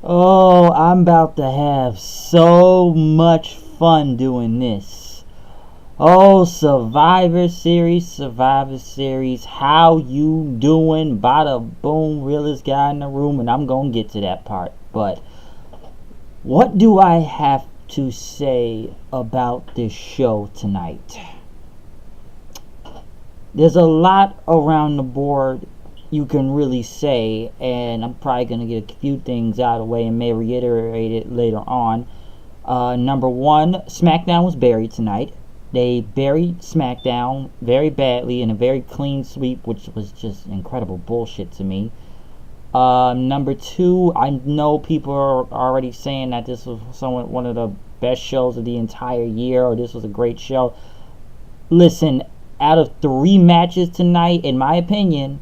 Oh, I'm about to have so much fun doing this. Oh, Survivor Series, how you doing? Bada boom, realest guy in the room, and I'm gonna get to that part. But what do I have to say about this show tonight? There's a lot around the board you can really say, and I'm probably going to get a few things out of the way and may reiterate it later on. Number one, SmackDown was buried tonight. They buried SmackDown very badly in a very clean sweep, which was just incredible bullshit to me. Number two, I know people are already saying that this was one of the best shows of the entire year, or this was a great show. Listen, out of 3 matches tonight, in my opinion,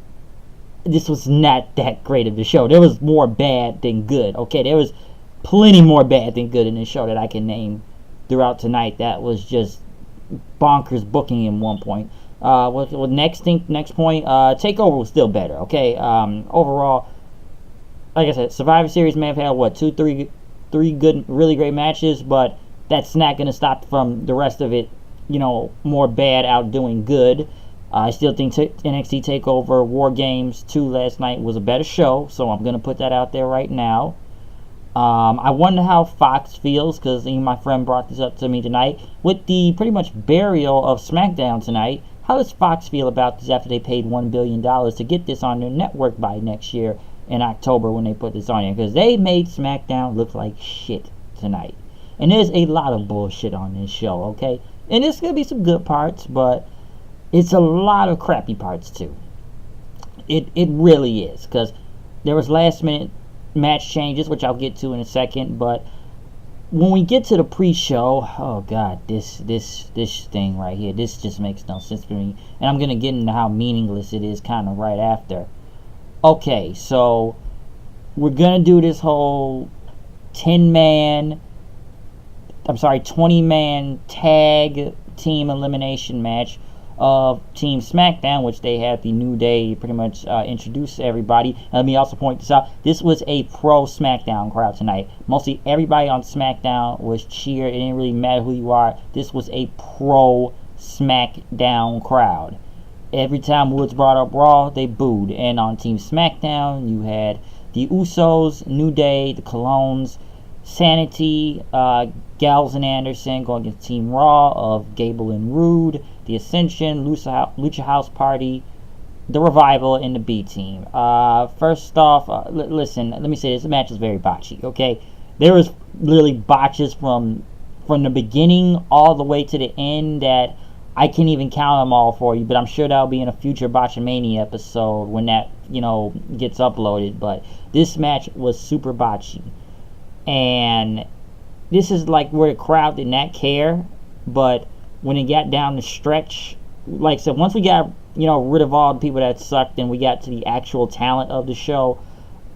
this was not that great of a show. There was more bad than good. Okay, there was plenty more bad than good in this show that I can name throughout tonight. That was just bonkers booking in one point. Next point, Takeover was still better. Okay, overall, like I said, Survivor Series may have had three good, really great matches, but that's not going to stop from the rest of it. More bad outdoing good. I still think NXT TakeOver War Games 2 last night was a better show, so I'm going to put that out there right now. I wonder how Fox feels, because my friend brought this up to me tonight. With the pretty much burial of SmackDown tonight, how does Fox feel about this after they paid $1 billion to get this on their network by next year in October when they put this on here? Because they made SmackDown look like shit tonight. And there's a lot of bullshit on this show, okay? And there's going to be some good parts, but it's a lot of crappy parts too. It really is, because there was last minute match changes, which I'll get to in a second. But when we get to the pre-show, oh god, this thing right here, this just makes no sense for me. And I'm gonna get into how meaningless it is kind of right after. Okay, so we're gonna do this whole 20-man tag team elimination match of Team SmackDown, which they had the New Day pretty much introduce everybody. Let me also point this out. This was a pro SmackDown crowd tonight. Mostly everybody on SmackDown was cheered. It didn't really matter who you are. This was a pro SmackDown crowd. Every time Woods brought up Raw, they booed. And on Team SmackDown, you had the Usos, New Day, the Colognes, Sanity, Gallows and Anderson going against Team Raw of Gable and Rude, the Ascension, Lucha House Party, the Revival, and the B Team. First off, listen, let me say this match is very botchy, okay? There was literally botches from the beginning all the way to the end that I can't even count them all for you, but I'm sure that'll be in a future Botchamania episode when that, gets uploaded. But this match was super botchy. And this is like where the crowd did not care, but when it got down the stretch, like I said, once we got rid of all the people that sucked and we got to the actual talent of the show,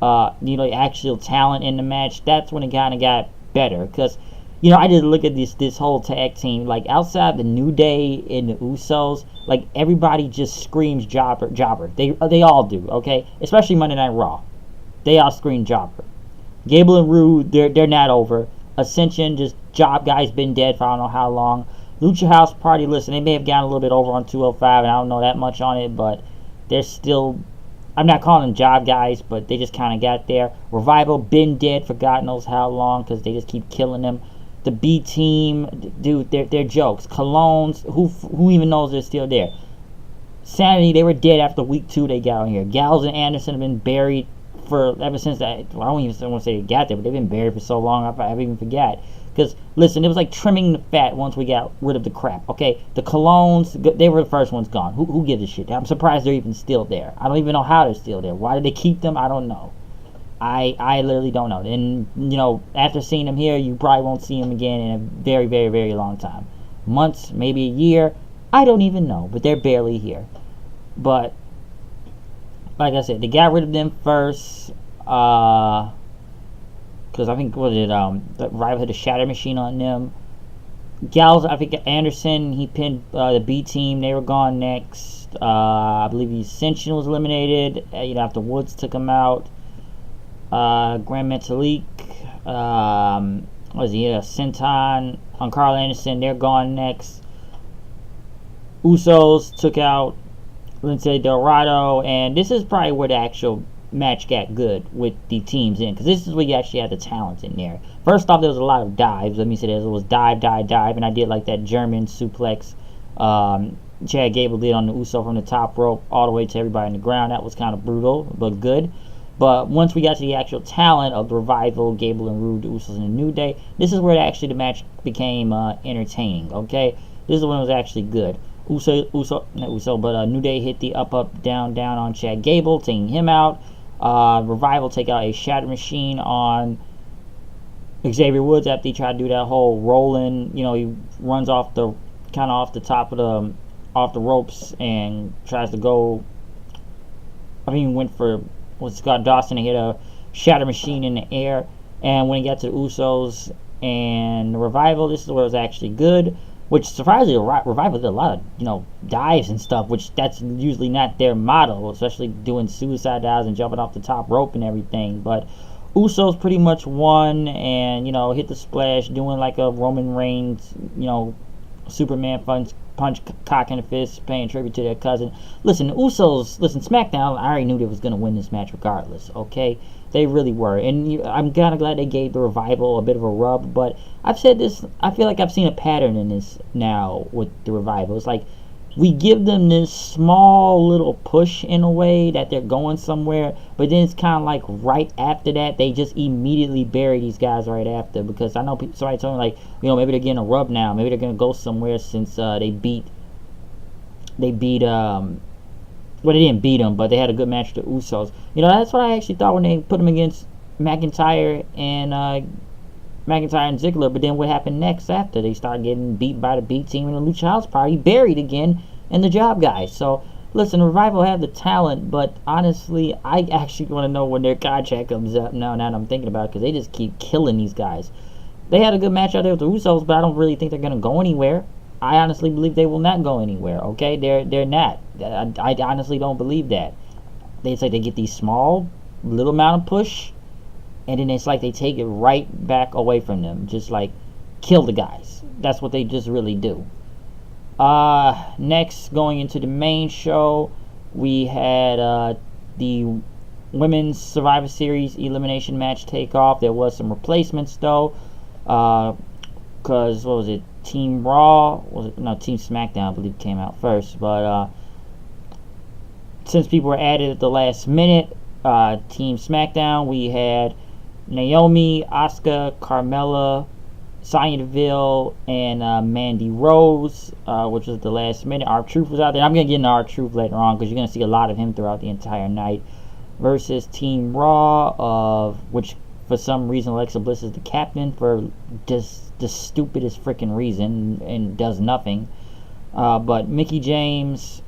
the actual talent in the match, that's when it kind of got better. Because I did look at this whole tag team, like outside the New Day and the Usos, like everybody just screams jobber. They all do, okay? Especially Monday Night Raw, they all scream jobber. Gable and Rude, they're not over. Ascension, just job guys, been dead for I don't know how long. Lucha House Party, listen, they may have gotten a little bit over on 205, and I don't know that much on it, but they're still, I'm not calling them job guys, but they just kind of got there. Revival, been dead for God knows how long, because they just keep killing them. The B Team, dude, they're jokes. Colognes, who even knows they're still there. Sanity, they were dead after week 2 they got on here. Gallows and Anderson have been buried ever since that. I don't even want to say they got there, but they've been buried for so long I even forgot. Because listen, it was like trimming the fat once we got rid of the crap. Okay, the Colognes, they were the first ones gone. Who gives a shit? I'm surprised they're even still there. I don't even know how they're still there. Why did they keep them? I don't know. I literally don't know. And after seeing them here, you probably won't see them again in a very, very, very long time. Months, maybe a year. I don't even know. But they're barely here. But like I said, they got rid of them first, because I think the Rival had a shatter machine on them. Gallows, I think Anderson, he pinned the B Team. They were gone next. I believe the Ascension was eliminated. After Woods took him out. Grand Metalik, What is he? Senton on Carl Anderson. They're gone next. Usos took out Lince Dorado, and this is probably where the actual match got good with the teams in, because this is where you actually had the talent in there. First off, there was a lot of dives. Let me say this: it was dive, dive, dive, and I did like that German suplex. Chad Gable did on the Uso from the top rope all the way to everybody on the ground. That was kind of brutal, but good. But once we got to the actual talent of the Revival, Gable and Rude, the Usos, and the New Day, this is where actually the match became entertaining. Okay, this is when it was actually good. New Day hit the up, down, down on Chad Gable, taking him out. Revival take out a Shatter Machine on Xavier Woods after he tried to do that whole rolling. You know, he runs off the top of the ropes and tries to go. I mean, he went for Scott Dawson and hit a Shatter Machine in the air. And when he got to the Usos and the Revival, this is where it was actually good. Which surprisingly, Revival did a lot of dives and stuff, which that's usually not their motto, especially doing suicide dives and jumping off the top rope and everything. But Usos pretty much won and hit the splash, doing like a Roman Reigns Superman punch cock in the fist, paying tribute to their cousin. Listen, SmackDown, I already knew they was going to win this match regardless, okay? They really were. And I'm kind of glad they gave the Revival a bit of a rub, but I've said this, I feel like I've seen a pattern in this now with the Revival. It's like we give them this small little push in a way that they're going somewhere, but then it's kind of like right after that, they just immediately bury these guys right after, because I know somebody told me, like, maybe they're getting a rub now. Maybe they're going to go somewhere since they beat, well, they didn't beat them, but they had a good match with the Usos. That's what I actually thought when they put them against McIntyre and Ziggler. But then what happened next after? They started getting beat by the B team and the Lucha House Party, buried again in the Job Guys. So, listen, Revival have the talent, but honestly, I actually want to know when their contract comes up now that I'm thinking about it, because they just keep killing these guys. They had a good match out there with the Usos, but I don't really think they're going to go anywhere. I honestly believe they will not go anywhere, okay? They're not. I honestly don't believe that. It's like they get these small, little amount of push, and then it's like they take it right back away from them. Just like, kill the guys. That's what they just really do. Next, going into the main show, we had the Women's Survivor Series Elimination Match take off. There was some replacements, though. Because, what was it? Team Raw, Team SmackDown, I believe, came out first. But since people were added at the last minute, Team SmackDown, we had Naomi, Asuka, Carmella, Sonya Deville, and Mandy Rose, which was the last minute. R-Truth was out there. I'm going to get into R-Truth later on, because you're going to see a lot of him throughout the entire night. Versus Team Raw, which for some reason Alexa Bliss is the captain for just the stupidest freaking reason and does nothing. But Mickie James,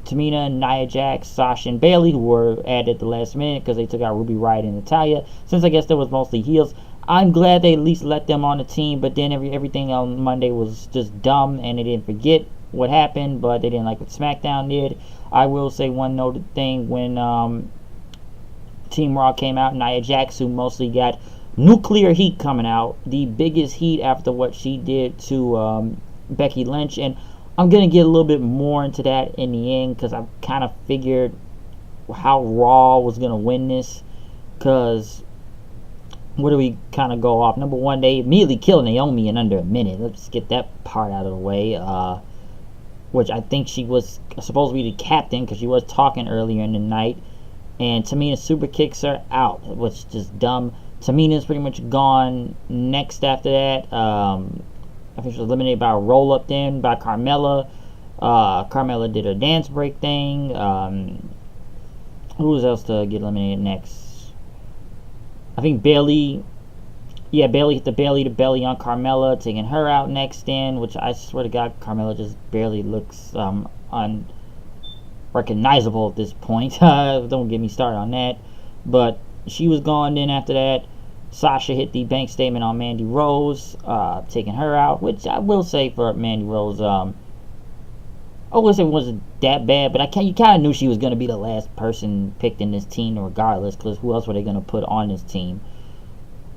Tamina, Nia Jax, Sasha, and Bayley, who were added at the last minute because they took out Ruby Riott and Natalya. Since I guess there was mostly heels, I'm glad they at least let them on the team. But then everything on Monday was just dumb, and they didn't forget what happened, but they didn't like what SmackDown did. I will say one noted thing: when Team Raw came out, Nia Jax, who mostly got nuclear heat coming out, the biggest heat after what she did to Becky Lynch. And I'm going to get a little bit more into that in the end, because I kind of figured how Raw was going to win this. Because where do we kind of go off? Number one, they immediately killed Naomi in under a minute. Let's get that part out of the way. Which I think she was supposed to be the captain, because she was talking earlier in the night. And Tamina super kicks her out, which is just dumb. Tamina's pretty much gone next after that. I think she was eliminated by a roll-up then by Carmella. Carmella did a dance break thing. Who was else to get eliminated next? I think Bayley. Yeah, Bayley hit the belly to belly on Carmella, taking her out next in, which I swear to God, Carmella just barely looks unrecognizable at this point. Don't get me started on that. But she was gone then after that. Sasha hit the bank statement on Mandy Rose, taking her out, which I will say for Mandy Rose, I would say it wasn't that bad, but you kind of knew she was going to be the last person picked in this team regardless, because who else were they going to put on this team?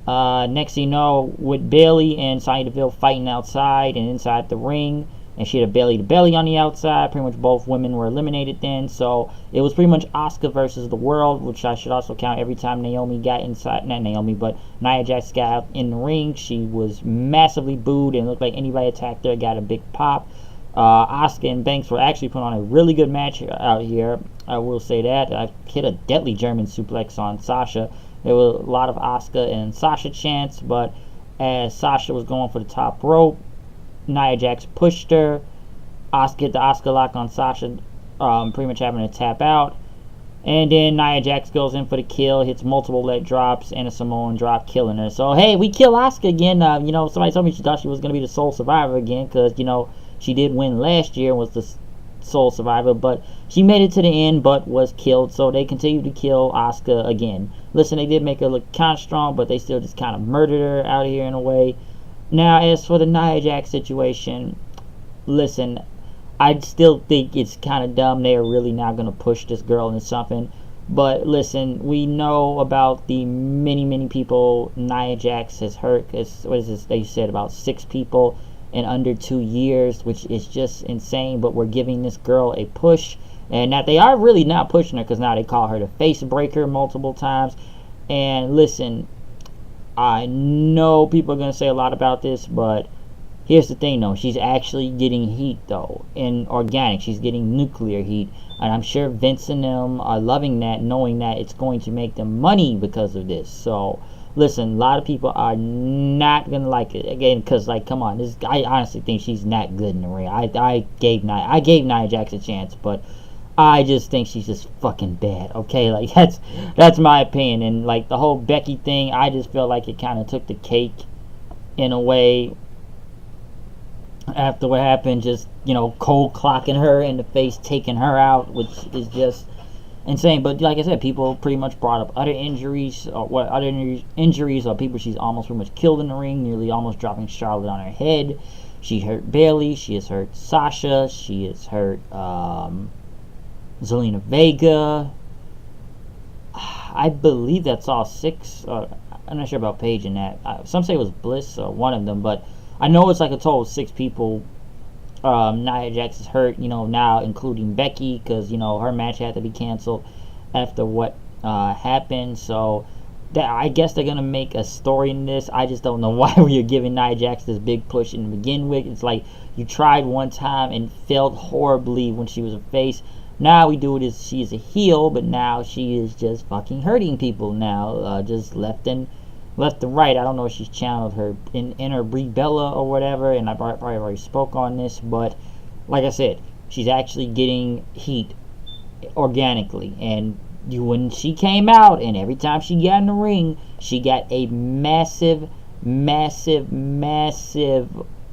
Next thing you know, with Bailey and Sonya Deville fighting outside and inside the ring, and she had a belly to belly on the outside. Pretty much both women were eliminated then, so it was pretty much Asuka versus the world, which I should also count. Every time Naomi got inside, not Naomi, but Nia Jax got out in the ring, she was massively booed and looked like anybody attacked her got a big pop. Asuka and Banks were actually putting on a really good match out here. I will say that. I hit a deadly German suplex on Sasha. There was a lot of Asuka and Sasha chants, but as Sasha was going for the top rope, Nia Jax pushed her. Asuka hit the Asuka lock on Sasha, pretty much having to tap out. And then Nia Jax goes in for the kill, hits multiple leg drops and a Samoan drop, killing her. So, hey, we kill Asuka again. Somebody told me she thought she was going to be the sole survivor again because, she did win last year and was the sole survivor. But she made it to the end but was killed. So they continue to kill Asuka again. Listen, they did make her look kind of strong, but they still just kind of murdered her out here in a way. Now, as for the Nia Jax situation, listen, I still think it's kind of dumb. They are really not going to push this girl into something. But listen, we know about the many people Nia Jax has hurt. What is this? They said about 6 people in under 2 years, which is just insane. But we're giving this girl a push. And that they are really not pushing her because now they call her the face breaker multiple times. And listen, I know people are going to say a lot about this, but here's the thing though. She's actually getting heat though. In organic, she's getting nuclear heat. And I'm sure Vince and them are loving that, knowing that it's going to make them money because of this. So, listen, a lot of people are not going to like it. Again, because, come on. I honestly think she's not good in the ring. I gave Nia Jax a chance, but I just think she's just fucking bad, okay? That's my opinion. And, the whole Becky thing, I just feel like it kind of took the cake in a way after what happened. Just, cold clocking her in the face, taking her out, which is just insane. But like I said, people pretty much brought up other injuries, or people she's almost pretty much killed in the ring, nearly almost dropping Charlotte on her head. She hurt Bailey, she has hurt Sasha, she has hurt, Zelina Vega. I believe that's all 6. I'm not sure about Paige and that. Some say it was Bliss or one of them, but I know it's a total of 6 people. Nia Jax is hurt, now including Becky, because her match had to be canceled after what happened. So I guess they're gonna make a story in this. I just don't know why we are giving Nia Jax this big push in to begin with. It's like you tried one time and failed horribly when she was a face. Now we do it as she is a heel, but now she is just fucking hurting people now, just left and right. I don't know if she's channeled her inner Brie Bella or whatever, and I probably already spoke on this, but like I said, she's actually getting heat organically. And when she came out, and every time she got in the ring, she got a massive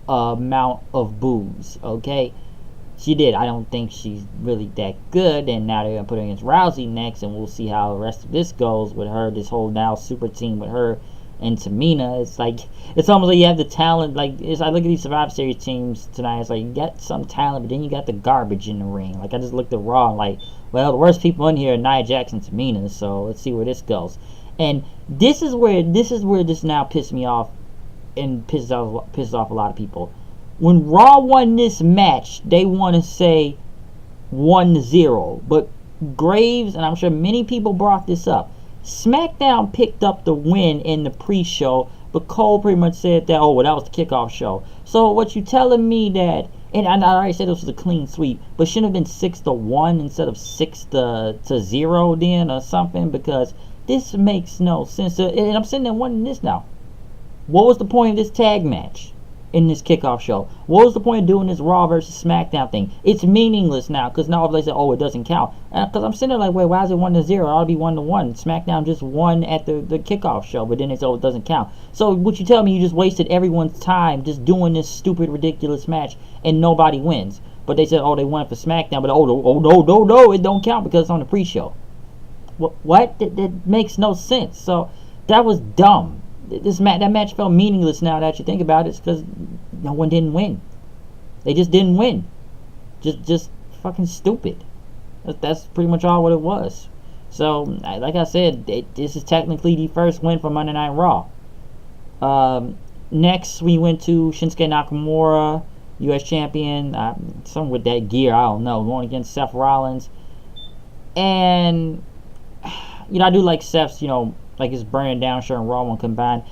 amount of boos, okay? She did. I don't think she's really that good, and now they're going to put her against Rousey next, and we'll see how the rest of this goes with her, this whole now super team with her and Tamina. It's almost like you have the talent. I look at these Survivor Series teams tonight, it's like you got some talent, but then you got the garbage in the ring. I just looked at Raw, well, the worst people in here are Nia Jax and Tamina, so let's see where this goes. And this is where this now pissed me off and pisses off a lot of people. When Raw won this match, they want to say 1-0. But Graves, and I'm sure many people brought this up, SmackDown picked up the win in the pre-show, but Cole pretty much said that, that was the kickoff show. So what you telling me that, and I already said this was a clean sweep, but shouldn't have been 6-1 instead of 6-0 then or something, because this makes no sense. And I'm sitting there wondering this now. What was the point of this tag match in this kickoff show? What was the point of doing this Raw versus SmackDown thing? It's meaningless now, because now they say, it doesn't count. Because I'm sitting there wait, why is it 1-0? It ought to be 1-1. SmackDown just won at the kickoff show, but then they say, it doesn't count. So what you tell me, you just wasted everyone's time just doing this stupid, ridiculous match, and nobody wins. But they said, they won for SmackDown, but no, it don't count because it's on the pre-show. What? That makes no sense. So that was dumb. That match felt meaningless now that you think about it. It's because no one didn't win. They just didn't win. Just fucking stupid. That's pretty much all what it was. So, like I said, this is technically the first win for Monday Night Raw. Next, we went to Shinsuke Nakamura, U.S. champion, something with that gear, I don't know, going against Seth Rollins. And, I do like Seth's, like his burning down shirt and Raw one combined.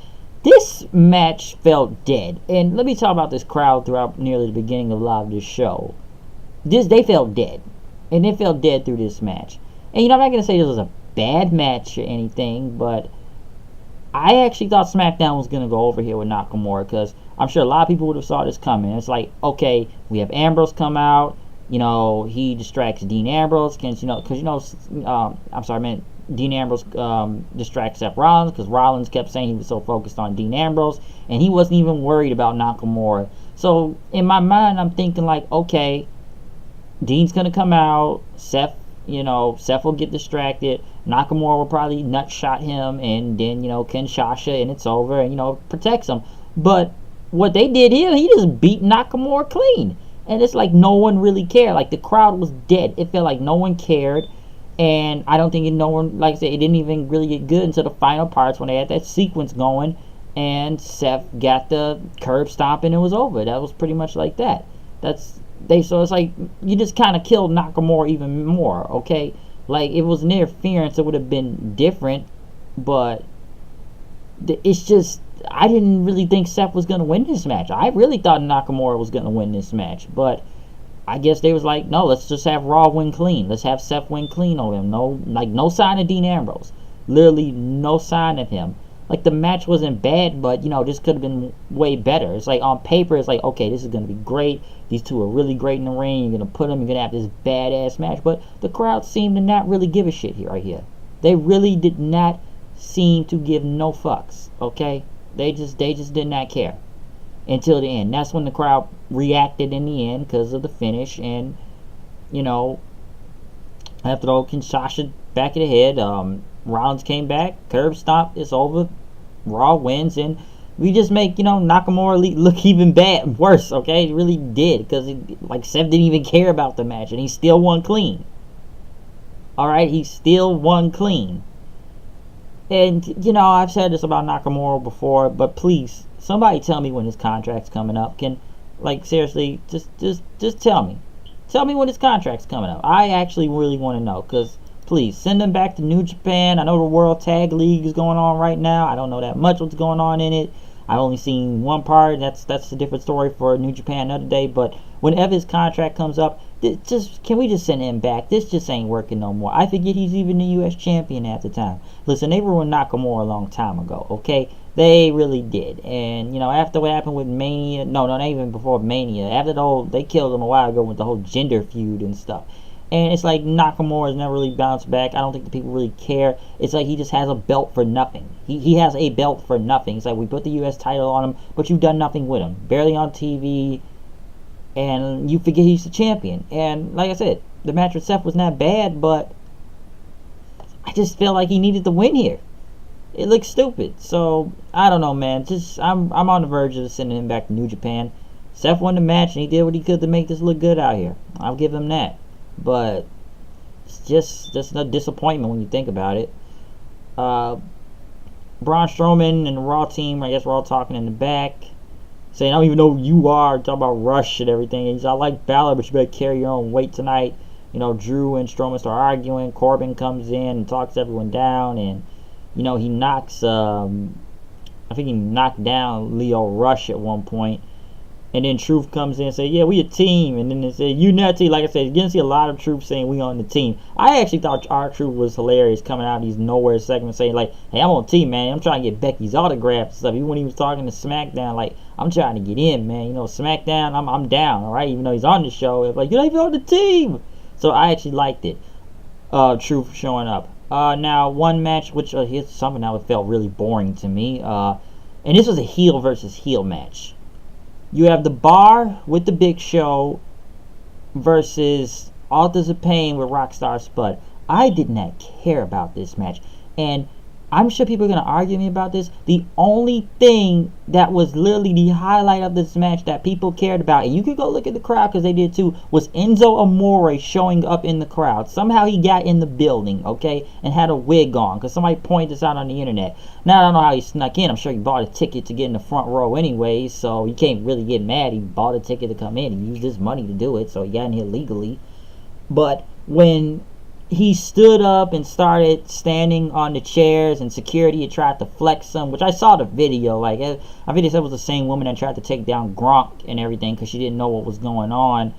This match felt dead. And let me talk about this crowd throughout nearly the beginning of a lot of this show. They felt dead. And they felt dead through this match. And, I'm not going to say this was a bad match or anything, but I actually thought SmackDown was going to go over here with Nakamura, because I'm sure a lot of people would have saw this coming. It's like, okay, we have Ambrose come out, he distracts Dean Ambrose, because, I'm sorry, I meant Dean Ambrose distracts Seth Rollins, because Rollins kept saying he was so focused on Dean Ambrose, and he wasn't even worried about Nakamura. So, in my mind, I'm thinking like, okay, Dean's going to come out, Seth will get distracted, Nakamura will probably nutshot him, and then, Kinshasa, and it's over, and, protects him. But what they did here, he just beat Nakamura clean. And it's like no one really cared. Like, the crowd was dead. It felt like no one cared. And I don't think no one, like I said, it didn't even really get good until the final parts when they had that sequence going. And Seth got the curb stomp and it was over. That was pretty much like that. So it's like, you just kind of killed Nakamura even more, okay? Like, if it was an interference, it would have been different, but it's just, I didn't really think Seth was going to win this match. I really thought Nakamura was going to win this match, but I guess they was like, no, let's just have Raw win clean. Let's have Seth win clean over him. No sign of Dean Ambrose. Literally no sign of him. Like, the match wasn't bad, but, this could have been way better. It's like, on paper, it's like, okay, this is going to be great. These two are really great in the ring. You're going to put them, you're going to have this badass match. But the crowd seemed to not really give a shit here, right here. They really did not seem to give no fucks, okay? They just did not care until the end. That's when the crowd reacted in the end because of the finish. And, after the old Kinshasa back of the head, Rollins came back, curb stomp, it's over. Raw wins, and we just make, Nakamura look even worse, okay? It really did, because, Seth didn't even care about the match, and he still won clean. Alright, he still won clean. And, I've said this about Nakamura before, but please, somebody tell me when his contract's coming up. Seriously, just tell me. Tell me when his contract's coming up. I actually really want to know, because please, send him back to New Japan. I know the World Tag League is going on right now. I don't know that much what's going on in it. I've only seen one part. That's a different story for New Japan another day. But whenever his contract comes up, can we just send him back? This just ain't working no more. I forget he's even the U.S. champion at the time. Listen, they ruined Nakamura a long time ago, okay? They really did. And, after what happened with Mania, no, not even before Mania, after they killed him a while ago with the whole gender feud and stuff. And it's like Nakamura has never really bounced back. I don't think the people really care. It's like he just has a belt for nothing. He has a belt for nothing. It's like, we put the U.S. title on him, but you've done nothing with him. Barely on TV, and you forget he's the champion. And like I said, the match with Seth was not bad, but I just feel like he needed to win here. It looks stupid. So, I don't know, man. I'm on the verge of sending him back to New Japan. Seth won the match, and he did what he could to make this look good out here. I'll give him that. But it's just a disappointment when you think about it. Braun Strowman and the Raw team, I guess we're all talking in the back, saying, I don't even know who you are, talking about Rush and everything. And he's, I like Balor, but you better carry your own weight tonight. Drew and Strowman start arguing. Corbin comes in and talks everyone down, and he knocks I think he knocked down Leo Rush at one point. And then Truth comes in and says, yeah, we a team. And then they say, you not team. Like I said, you're going to see a lot of Truth saying we on the team. I actually thought our Truth was hilarious coming out of these nowhere segments saying, like, hey, I'm on the team, man. I'm trying to get Becky's autograph and stuff. Even when he was talking to SmackDown, like, I'm trying to get in, man. SmackDown, I'm down, all right? Even though he's on the show, it's like, you're not even on the team. So I actually liked it. Truth showing up. Now, one match, which here's something that felt really boring to me. And this was a heel versus heel match. You have the Bar with the Big Show versus Authors of Pain with Rockstar Spud. I did not care about this match. And I'm sure people are going to argue me about this. The only thing that was literally the highlight of this match that people cared about, and you could go look at the crowd because they did too, was Enzo Amore showing up in the crowd. Somehow he got in the building, okay, and had a wig on because somebody pointed this out on the internet. Now, I don't know how he snuck in. I'm sure he bought a ticket to get in the front row anyway, so you can't really get mad. He bought a ticket to come in. He used his money to do it, so he got in here legally. But when he stood up and started standing on the chairs, and security had tried to flex him, which I saw the video. Like, I think they said it was the same woman that tried to take down Gronk and everything because she didn't know what was going on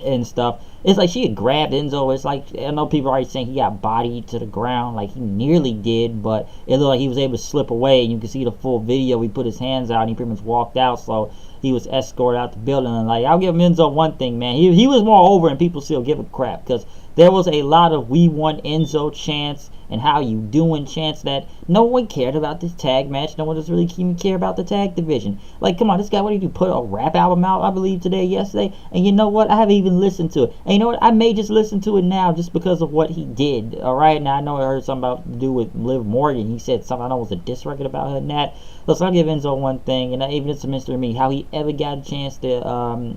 and stuff. It's like she had grabbed Enzo. It's like, I know people are already saying he got bodied to the ground, like he nearly did, but it looked like he was able to slip away, and you can see the full video. He put his hands out and he pretty much walked out, so he was escorted out the building. And like, I'll give Enzo one thing, man, he was more over, and people still give a crap because there was a lot of "we want Enzo" chants and "how you doing" chants that no one cared about this tag match. No one just really even care about the tag division. Like, come on, this guy, what did he do? Put a rap album out, I believe, yesterday. And you know what? I haven't even listened to it. And you know what? I may just listen to it now just because of what he did. All right, now I know I heard something about to do with Liv Morgan. He said something, I know it was a diss record about her and that. Listen, I'll give Enzo one thing, and even it's a mystery to me how he ever got a chance to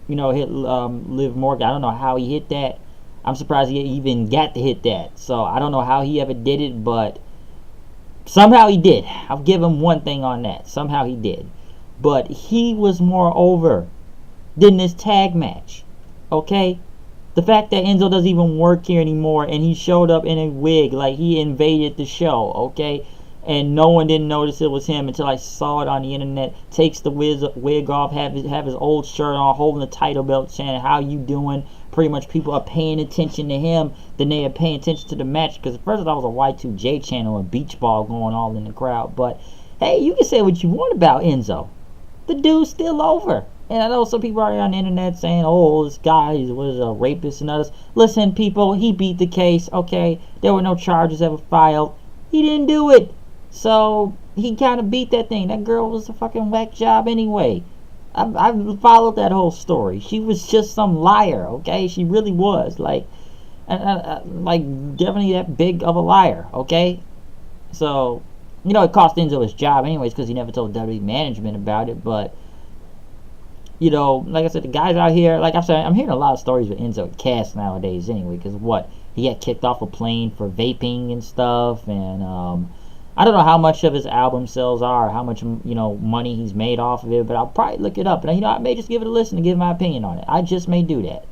hit Liv Morgan. I don't know how he hit that. I'm surprised he even got to hit that. So I don't know how he ever did it, but somehow he did. I'll give him one thing on that. Somehow he did. But he was more over than this tag match. Okay? The fact that Enzo doesn't even work here anymore and he showed up in a wig like he invaded the show. Okay? And no one didn't notice it was him until I saw it on the internet. Takes the wig off, have his old shirt on, holding the title belt, saying, "How you doing?" Pretty much people are paying attention to him than they are paying attention to the match. Because at first I thought it was a Y2J channel and beach ball going all in the crowd. But hey, you can say what you want about Enzo. The dude's still over. And I know some people are on the internet saying, "Oh, this guy was a rapist and others." Listen, people, he beat the case. Okay, there were no charges ever filed. He didn't do it. So he kind of beat that thing. That girl was a fucking whack job anyway. I've followed that whole story. She was just some liar, okay? She really was. Like definitely that big of a liar, okay? So, it cost Enzo his job anyways because he never told WWE management about it. But, like I said, the guys out here, like I said, I'm hearing a lot of stories with Enzo and Cass nowadays anyway. Because what? He got kicked off a plane for vaping and stuff. And, I don't know how much of his album sales are, or how much money he's made off of it, but I'll probably look it up. And I may just give it a listen and give my opinion on it. I just may do that,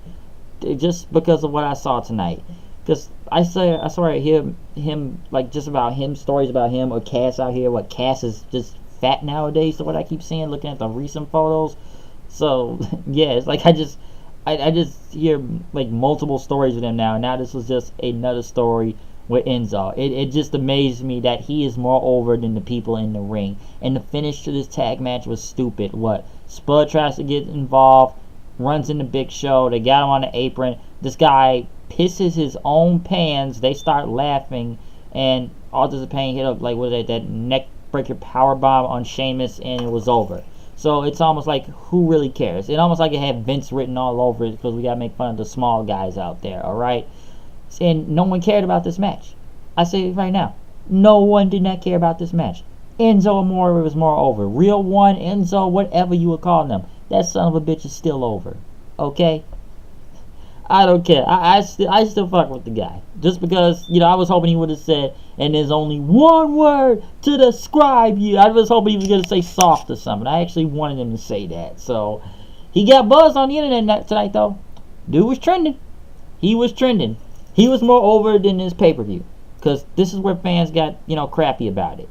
just because of what I saw tonight. Because I swear I hear him like just about him, stories about him or Cass out here. What, Cass is just fat nowadays, so what I keep seeing, looking at the recent photos. So yeah, it's like I just hear like multiple stories with him now. And now this was just another story with Enzo. It just amazed me that he is more over than the people in the ring. And the finish to this tag match was stupid. What? Spud tries to get involved, runs into Big Show. They got him on the apron. This guy pisses his own pants. They start laughing, and Authors of Pain hit up like that neck breaker power bomb on Sheamus, and it was over. So it's almost like, who really cares? It almost like it had Vince written all over it because we gotta make fun of the small guys out there. All right. And no one cared about this match. I say it right now. No one did not care about this match. Enzo Amore was more over. Real One, Enzo, whatever you would call them. That son of a bitch is still over. Okay? I don't care. I still fuck with the guy. Just because, I was hoping he would have said, "And there's only one word to describe you." I was hoping he was going to say soft or something. I actually wanted him to say that. So, he got buzzed on the internet tonight, though. Dude was trending. He was trending. He was more over than this pay-per-view. Because this is where fans got, crappy about it.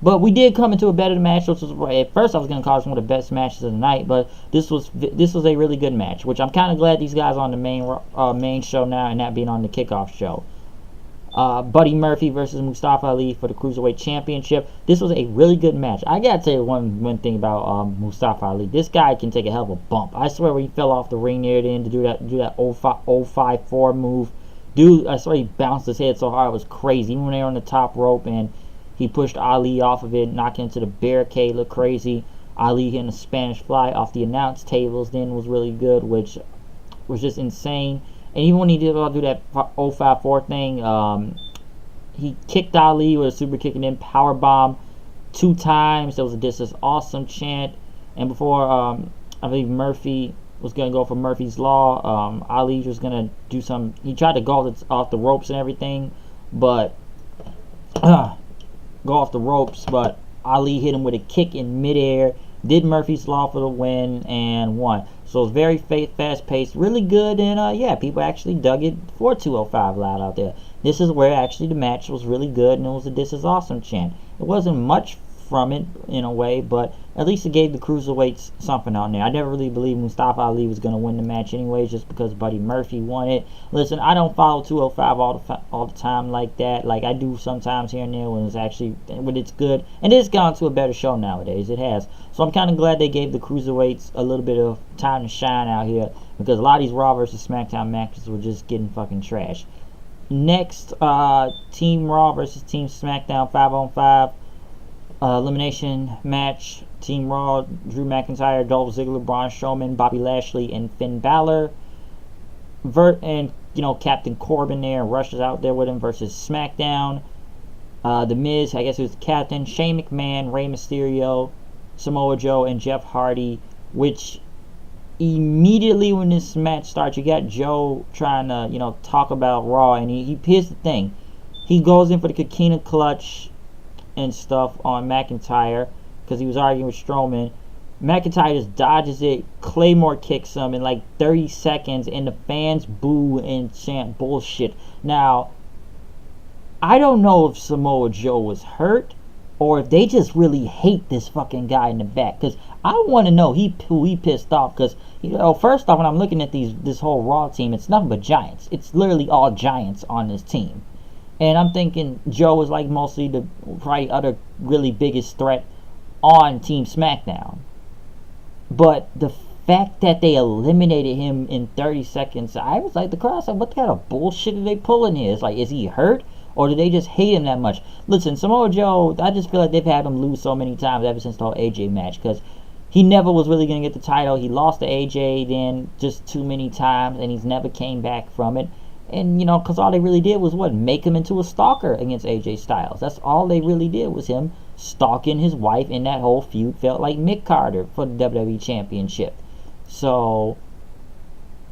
But we did come into a better match, which was, at first I was going to call this one of the best matches of the night, but this was a really good match, which I'm kind of glad these guys are on the main show now and not being on the kickoff show. Buddy Murphy versus Mustafa Ali for the Cruiserweight Championship. This was a really good match. I got to tell you one thing about Mustafa Ali. This guy can take a hell of a bump. I swear when he fell off the ring near the end to do that 054 move, dude, I swear he bounced his head so hard it was crazy. Even when they were on the top rope and he pushed Ali off of it, knocking into the barricade, looked crazy. Ali hitting a Spanish fly off the announce tables then was really good, which was just insane. And even when he did do that 054 thing, he kicked Ali with a super kick and then power bomb 2 times. There was a "This is awesome" chant, and before I believe Murphy was gonna go for Murphy's Law, Ali was gonna do some. He tried to go off the ropes and everything, but go off the ropes, but Ali hit him with a kick in midair, did Murphy's Law for the win, and won. So it's very fast paced, really good, and yeah, people actually dug it for 205 Loud out there. This is where actually the match was really good, and it was a "This is awesome" chant. It wasn't much from it in a way, but at least it gave the Cruiserweights something on there. I never really believed Mustafa Ali was going to win the match anyways, just because Buddy Murphy won it. Listen, I don't follow 205 all the time like that. Like I do sometimes here and there when it's good, and it's gone to a better show nowadays. It has. So I'm kind of glad they gave the Cruiserweights a little bit of time to shine out here, because a lot of these Raw versus SmackDown matches were just getting fucking trash. Next, Team Raw versus Team SmackDown 5-on-5. Elimination match. Team Raw: Drew McIntyre, Dolph Ziggler, Braun Strowman, Bobby Lashley, and Finn Balor. And Captain Corbin there, rushes out there with him versus SmackDown. The Miz, I guess he was the captain. Shane McMahon, Rey Mysterio, Samoa Joe, and Jeff Hardy. Which immediately when this match starts, you got Joe trying to talk about Raw, and here's the thing, he goes in for the Coquina Clutch and stuff on McIntyre because he was arguing with Strowman. McIntyre just dodges it, Claymore kicks him in like 30 seconds, and the fans boo and chant bullshit. Now, I don't know if Samoa Joe was hurt or if they just really hate this fucking guy in the back, because I want to know who he pissed off, because first off, when I'm looking at this whole Raw team, it's nothing but giants. It's literally all giants on this team. And I'm thinking Joe was like mostly the probably other really biggest threat on Team SmackDown. But the fact that they eliminated him in 30 seconds, I was like, the crowd said, what kind of bullshit are they pulling here? It's like, is he hurt? Or do they just hate him that much? Listen, Samoa Joe, I just feel like they've had him lose so many times ever since the whole AJ match, because he never was really going to get the title. He lost to AJ then just too many times, and he's never came back from it. And, because all they really did was, make him into a stalker against AJ Styles. That's all they really did, was him stalking his wife, and that whole feud felt like Mick Carter for the WWE Championship. So,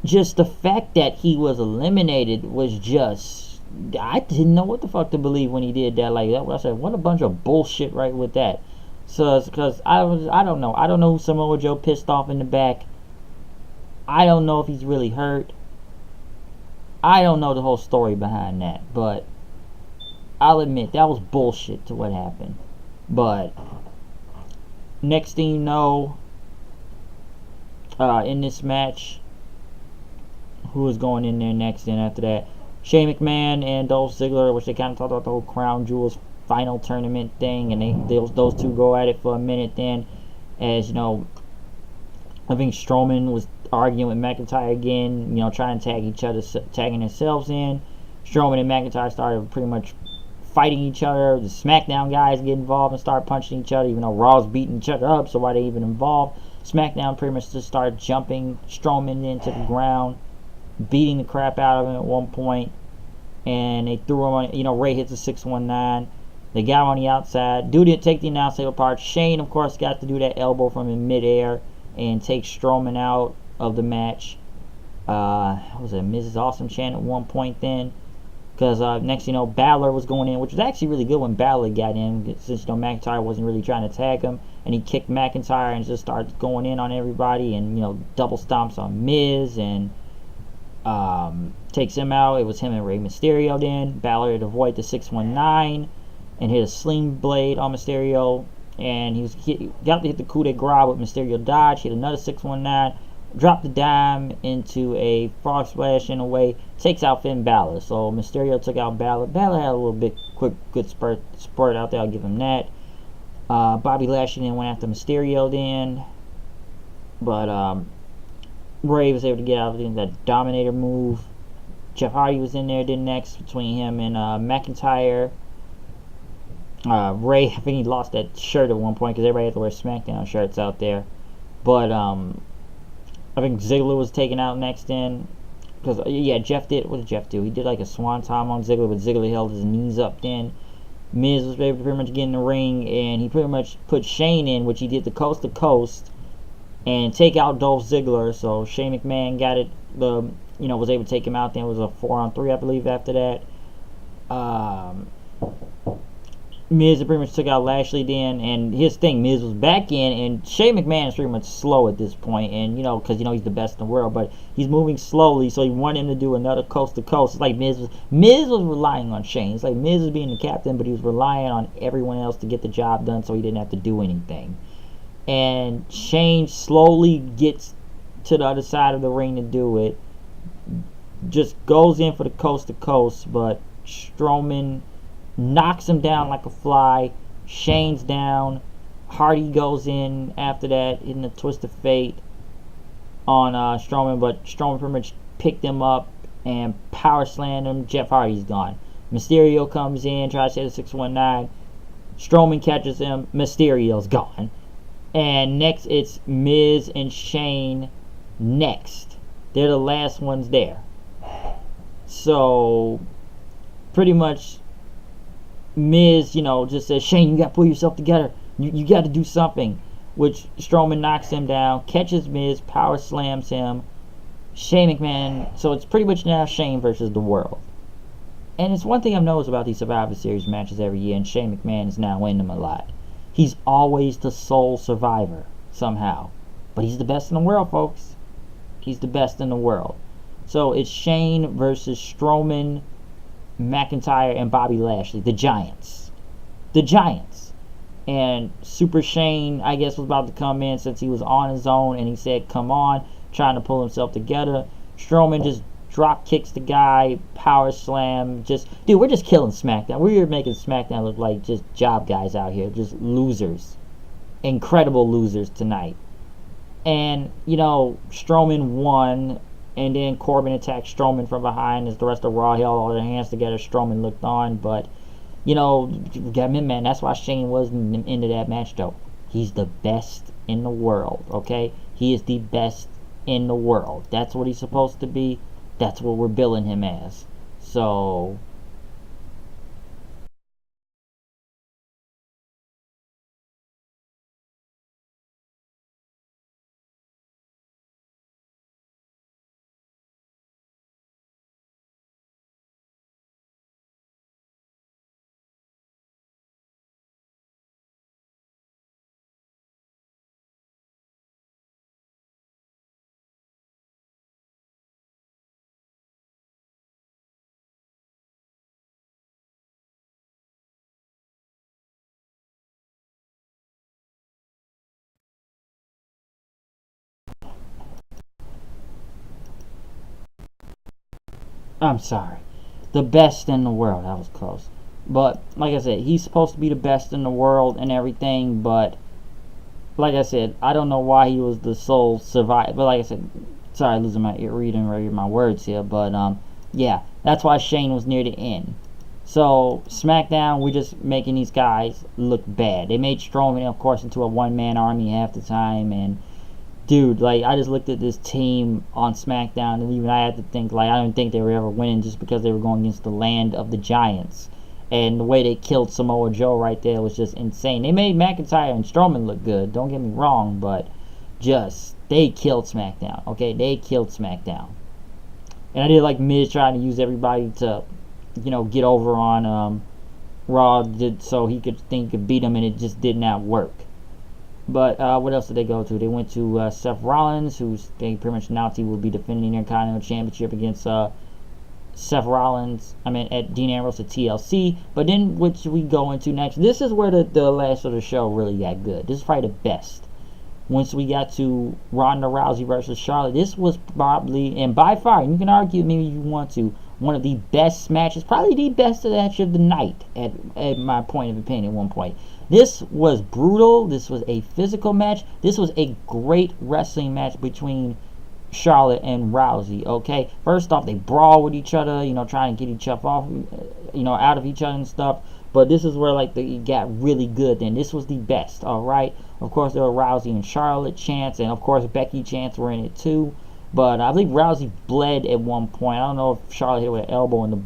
just the fact that he was eliminated was just, I didn't know what the fuck to believe when he did that. Like, I said, what a bunch of bullshit right with that. So, it's because I don't know. I don't know who Samoa Joe pissed off in the back. I don't know if he's really hurt. I don't know the whole story behind that, but I'll admit that was bullshit to what happened. But next thing you know, in this match, who is going in there next? And after that, Shane McMahon and Dolph Ziggler, which they kind of talked about the whole Crown Jewels final tournament thing, and those two go at it for a minute. Then, as I think Strowman was arguing with McIntyre again, trying to tagging themselves in. Strowman and McIntyre started pretty much fighting each other. The SmackDown guys get involved and start punching each other, even though Raw's beating each other up, so why they even involved? SmackDown pretty much just started jumping Strowman into the ground, beating the crap out of him at one point, and they threw him on, Ray hits a 619. They got him on the outside. Dude didn't take the announce table apart. Shane, of course, got to do that elbow from in midair and take Strowman out of the match. Was it Mrs. Awesome chant at one point then? Because next Balor was going in, which was actually really good when Balor got in, since McIntyre wasn't really trying to tag him, and he kicked McIntyre and just started going in on everybody, and double stomps on Miz and takes him out. It was him and Rey Mysterio then. Balor had avoided the 619 and hit a sling blade on Mysterio, and he got to hit the coup de grace with Mysterio dodge, hit another 619, dropped the dime into a frog splash in a way, takes out Finn Balor. So Mysterio took out Balor. Balor had a little bit good spurt out there, I'll give him that. Bobby Lashley then went after Mysterio then, but Ray was able to get out of that Dominator move. Jeff Hardy was in there then next between him and McIntyre. Ray, I think he lost that shirt at one point because everybody had to wear SmackDown shirts out there. But I think Ziggler was taken out next in. because yeah, Jeff did. What did Jeff do? He did like a swanton on Ziggler, but Ziggler held his knees up. Then Miz was able to pretty much get in the ring, and he pretty much put Shane in, which he did the coast to coast, and take out Dolph Ziggler. So Shane McMahon got it. Was able to take him out. Then it was a 4-on-3, I believe. After that, Miz pretty much took out Lashley then, and his thing, Miz was back in, and Shane McMahon is pretty much slow at this point, and because he's the best in the world, but he's moving slowly, so he wanted him to do another coast to coast. It's like Miz was relying on Shane. It's like Miz was being the captain, but he was relying on everyone else to get the job done, so he didn't have to do anything. And Shane slowly gets to the other side of the ring to do it, just goes in for the coast to coast, but Strowman knocks him down like a fly. Shane's down. Hardy goes in after that in the twist of fate on Strowman, but Strowman pretty much picked him up and power slammed him. Jeff Hardy's gone. Mysterio comes in, tries to hit a 619. Strowman catches him. Mysterio's gone. And next it's Miz and Shane next. They're the last ones there. So pretty much Miz, just says, Shane, you got to pull yourself together. You got to do something. Which Strowman knocks him down, catches Miz, power slams him. Shane McMahon. So it's pretty much now Shane versus the world. And it's one thing I've noticed about these Survivor Series matches every year, and Shane McMahon is now winning them a lot. He's always the sole survivor, somehow. But he's the best in the world, folks. He's the best in the world. So it's Shane versus Strowman, McIntyre, and Bobby Lashley, the Giants. And Super Shane, I guess, was about to come in since he was on his own, and he said, come on, trying to pull himself together. Strowman just drop kicks the guy, power slam. Dude, we're just killing SmackDown. We're making SmackDown look like just job guys out here, just losers. Incredible losers tonight. And, Strowman won. And then Corbin attacked Strowman from behind as the rest of Raw held all their hands together. Strowman looked on, but, man, that's why Shane wasn't into that match, though. He's the best in the world, okay? He is the best in the world. That's what he's supposed to be. That's what we're billing him as. So I'm sorry. The best in the world. That was close. But, like I said, he's supposed to be the best in the world and everything, but, like I said, I don't know why he was the sole survivor. But, like I said, sorry, losing my reading my words here, but, yeah, that's why Shane was near the end. So, SmackDown, we're just making these guys look bad. They made Strowman, of course, into a one-man army half the time, and dude, I just looked at this team on SmackDown, and even I had to think, I don't think they were ever winning just because they were going against the land of the Giants. And the way they killed Samoa Joe right there was just insane. They made McIntyre and Strowman look good, don't get me wrong, but they killed SmackDown, okay? They killed SmackDown. And I did like Miz trying to use everybody to, get over on Raw so he could beat him, and it just did not work. But what else did they go to? They went to Seth Rollins, they pretty much announced he will be defending the Intercontinental Championship against Seth Rollins. At Dean Ambrose at TLC. But then, which we go into next, this is where the last of the show really got good. This is probably the best. Once we got to Ronda Rousey versus Charlotte, this was probably, and by far, and you can argue maybe you want to, one of the best matches, probably the best match of the night, at my point of opinion at one point. This was brutal. This was a physical match. This was a great wrestling match between Charlotte and Rousey, okay? First off, they brawl with each other, trying to get each other off, out of each other and stuff. But this is where, it got really good then. This was the best, all right? Of course, there were Rousey and Charlotte chants, and, of course, Becky chants were in it, too. But I believe Rousey bled at one point. I don't know if Charlotte hit her with an elbow and the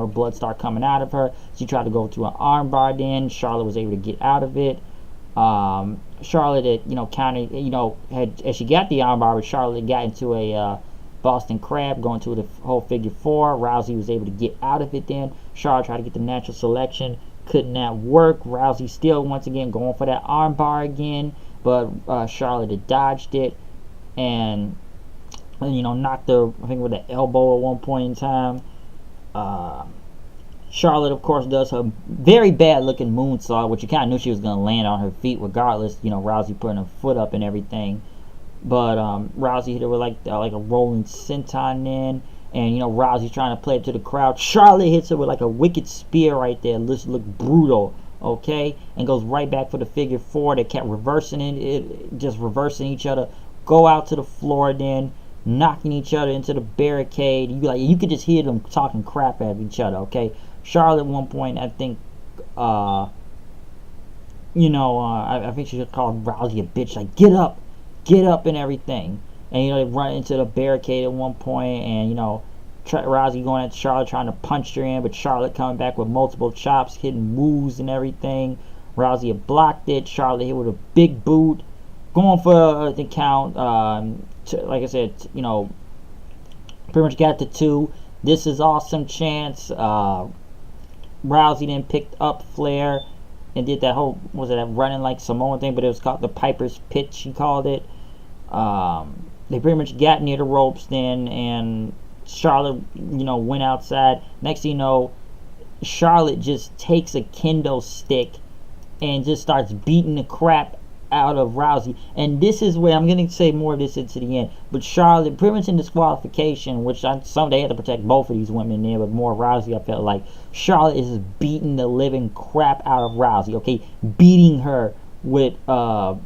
blood started coming out of her. She tried to go to an armbar. Then Charlotte was able to get out of it. Charlotte had had, as she got the armbar, but Charlotte got into a Boston Crab, going to the whole figure 4. Rousey was able to get out of it. Then Charlotte tried to get the natural selection, could not work. Rousey still once again going for that armbar again, but Charlotte had dodged it and knocked her, I think, with an elbow at one point in time. Charlotte, of course, does her very bad looking moonsault, which you kind of knew she was going to land on her feet regardless. Rousey putting her foot up and everything. But Rousey hit her with like a rolling senton in. And, Rousey's trying to play it to the crowd. Charlotte hits her with like a wicked spear right there. Just look brutal, okay? And goes right back for the figure 4. They kept reversing it, just reversing each other. Go out to the floor then, knocking each other into the barricade. You could just hear them talking crap at each other, okay? Charlotte at one point, I think, I think she just called Rousey a bitch, like, get up and everything. And, they run into the barricade at one point, and, Rousey going at Charlotte trying to punch her in, but Charlotte coming back with multiple chops, hitting woos and everything. Rousey had blocked it. Charlotte hit with a big boot, going for the count. Like I said, pretty much got the 2. This is awesome chance. Rousey then picked up Flair and did that whole, that running like Samoan thing, but it was called the Piper's Pitch, she called it. They pretty much got near the ropes then, and Charlotte, went outside. Next thing you know, Charlotte just takes a kendo stick and just starts beating the crap out of Rousey. And this is where I'm going to say more of this into the end. But Charlotte, pretty much in disqualification, which someday had to protect both of these women there, but more Rousey, I felt like. Charlotte is beating the living crap out of Rousey, okay? Beating her with the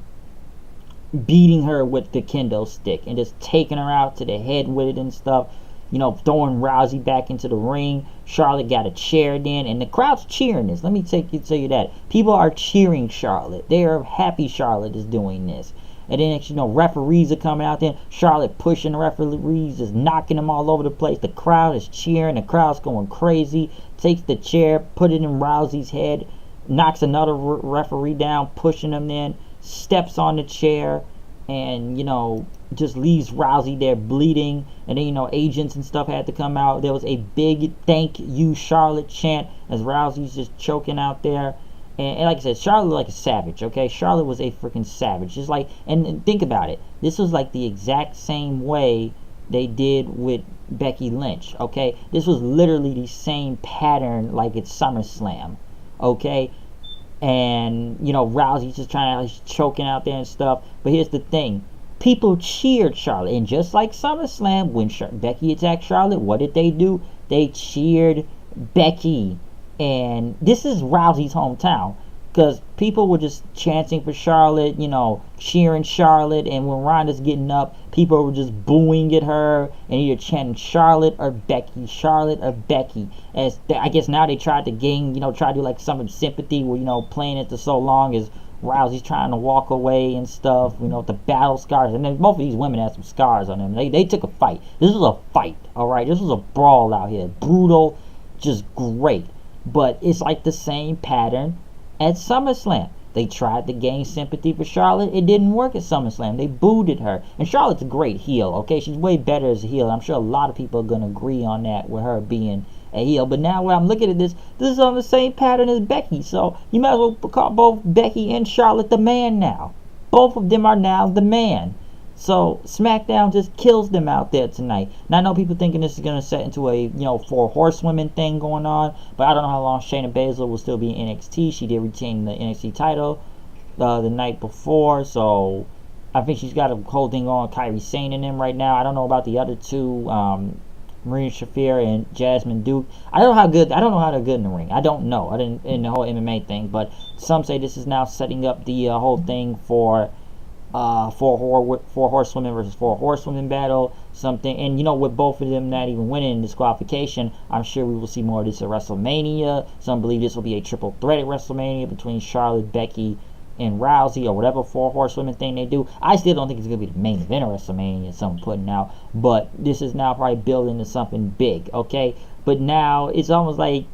kendo stick and just taking her out to the head with it and stuff. Throwing Rousey back into the ring. Charlotte got a chair then, and the crowd's cheering this. Let me tell you that. People are cheering Charlotte. They are happy Charlotte is doing this. And then, referees are coming out there. Charlotte pushing the referees, just knocking them all over the place. The crowd is cheering. The crowd's going crazy. Takes the chair, put it in Rousey's head, knocks another referee down, pushing him in, steps on the chair, and, just leaves Rousey there bleeding. And then, agents and stuff had to come out. There was a big thank you Charlotte chant as Rousey's just choking out there. And like I said, Charlotte was like a savage, okay? Charlotte was a freaking savage. Just like, and think about it. This was like the exact same way they did with Becky Lynch, okay? This was literally the same pattern like at SummerSlam, okay? And, Rousey's just he's choking out there and stuff. But here's the thing. People cheered Charlotte. And just like SummerSlam, when Becky attacked Charlotte, what did they do? They cheered Becky. And this is Rousey's hometown. Because people were just chanting for Charlotte, cheering Charlotte. And when Ronda's getting up, people were just booing at her and either chanting Charlotte or Becky, Charlotte or Becky. As I guess now they tried to gain, try to do like some sympathy where, playing it for so long as Rousey's trying to walk away and stuff, the battle scars. And then both of these women had some scars on them. They took a fight. This was a fight, alright? This was a brawl out here. Brutal, just great. But it's like the same pattern at SummerSlam. They tried to gain sympathy for Charlotte. It didn't work at SummerSlam. They booed at her. And Charlotte's a great heel, okay? She's way better as a heel. I'm sure a lot of people are going to agree on that with her being a heel. But now when I'm looking at this is on the same pattern as Becky. So you might as well call both Becky and Charlotte the man now. Both of them are now the man. So SmackDown just kills them out there tonight. Now I know people thinking this is going to set into a 4 horsewomen thing going on, but I don't know how long Shayna Baszler will still be in NXT. She did retain the NXT title the night before, so I think she's got a whole thing on Kairi Sane in them right now. I don't know about the other two, Marina Shafir and Jasmine Duke. I don't know how they're good in the ring. I don't know. I didn't in the whole MMA thing, but some say this is now setting up the whole thing for 4 horsewomen versus 4 horsewomen battle, something. And with both of them not even winning disqualification, I'm sure we will see more of this at WrestleMania. Some believe this will be a triple threat at WrestleMania between Charlotte, Becky, and Rousey or whatever 4 horsewomen thing they do. I still don't think it's going to be the main event of WrestleMania, someone putting out. But this is now probably building to something big, okay? But now it's almost like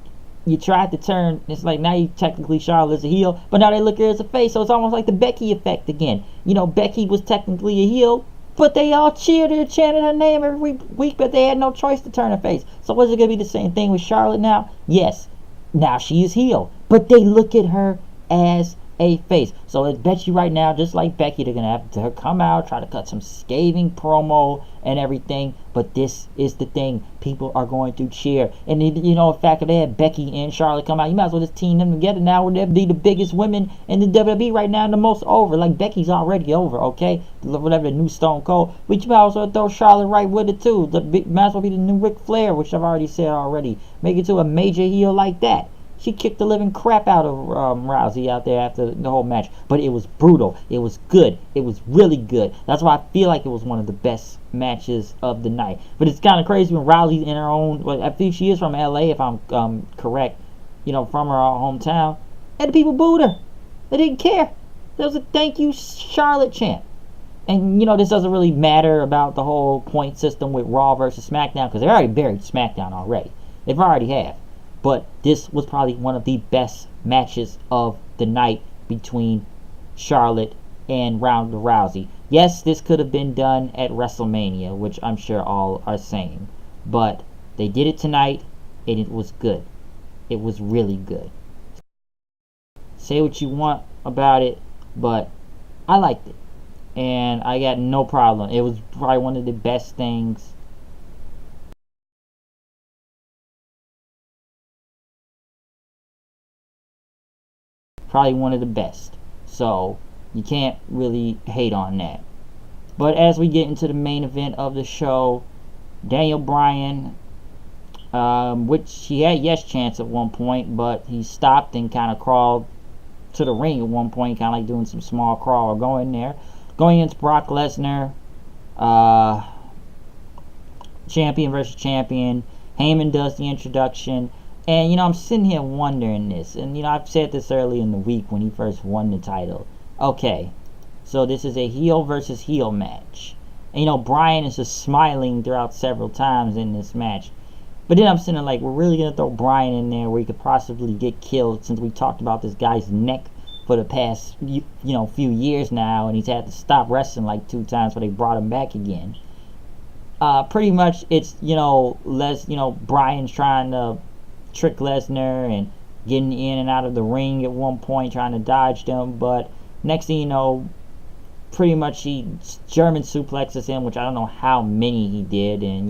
you tried to turn, it's like now you technically Charlotte's a heel, but now they look at her as a face, so it's almost like the Becky effect again. You know, Becky was technically a heel, but they all cheered her, chanted her name every week, but they had no choice to turn her face. So was it going to be the same thing with Charlotte now? Yes. Now she is heel, but they look at her as a face. So I bet you right now, just like Becky, they're going to have to come out, try to cut some scathing promo and everything. But this is the thing. People are going to cheer. And, you know, in fact, if they had Becky and Charlotte come out, you might as well just team them together now. They'd be the biggest women in the WWE right now and the most over. Like, Becky's already over, okay? Whatever the new Stone Cold. But you might as well throw Charlotte right with it, too. Might as well be the new Ric Flair, which I've already said already. Make it to a major heel like that. She kicked the living crap out of Rousey out there after the whole match. But it was brutal. It was good. It was really good. That's why I feel like it was one of the best matches of the night. But it's kind of crazy when Rousey's in her own... Well, I think she is from L.A., if I'm correct. You know, from her hometown. And the people booed her. They didn't care. There was a thank you Charlotte chant. And, you know, this doesn't really matter about the whole point system with Raw versus SmackDown. Because they already buried SmackDown already. They've already have. But this was probably one of the best matches of the night between Charlotte and Ronda Rousey. Yes, this could have been done at WrestleMania, which I'm sure all are saying. But they did it tonight, and it was good. It was really good. Say what you want about it, but I liked it. And I got no problem. It was probably one of the best things. Probably one of the best. So, you can't really hate on that. But as we get into the main event of the show, Daniel Bryan, which he had yes chance at one point, but he stopped and kind of crawled to the ring at one point, kind of like doing some small crawl or going there. Going against Brock Lesnar, champion versus champion. Heyman does the introduction. And, you know, I'm sitting here wondering this. And, you know, I've said this early in the week when he first won the title. Okay, so this is a heel versus heel match. And, you know, Bryan is just smiling throughout several times in this match. But then I'm sitting there like, we're really going to throw Bryan in there where he could possibly get killed, since we talked about this guy's neck for the past, few years now. And he's had to stop wrestling like 2 times, but they brought him back again. Pretty much it's, Bryan's trying to trick Lesnar and getting in and out of the ring at one point, trying to dodge them, but next thing you know, pretty much he German suplexes him, which I don't know how many he did, and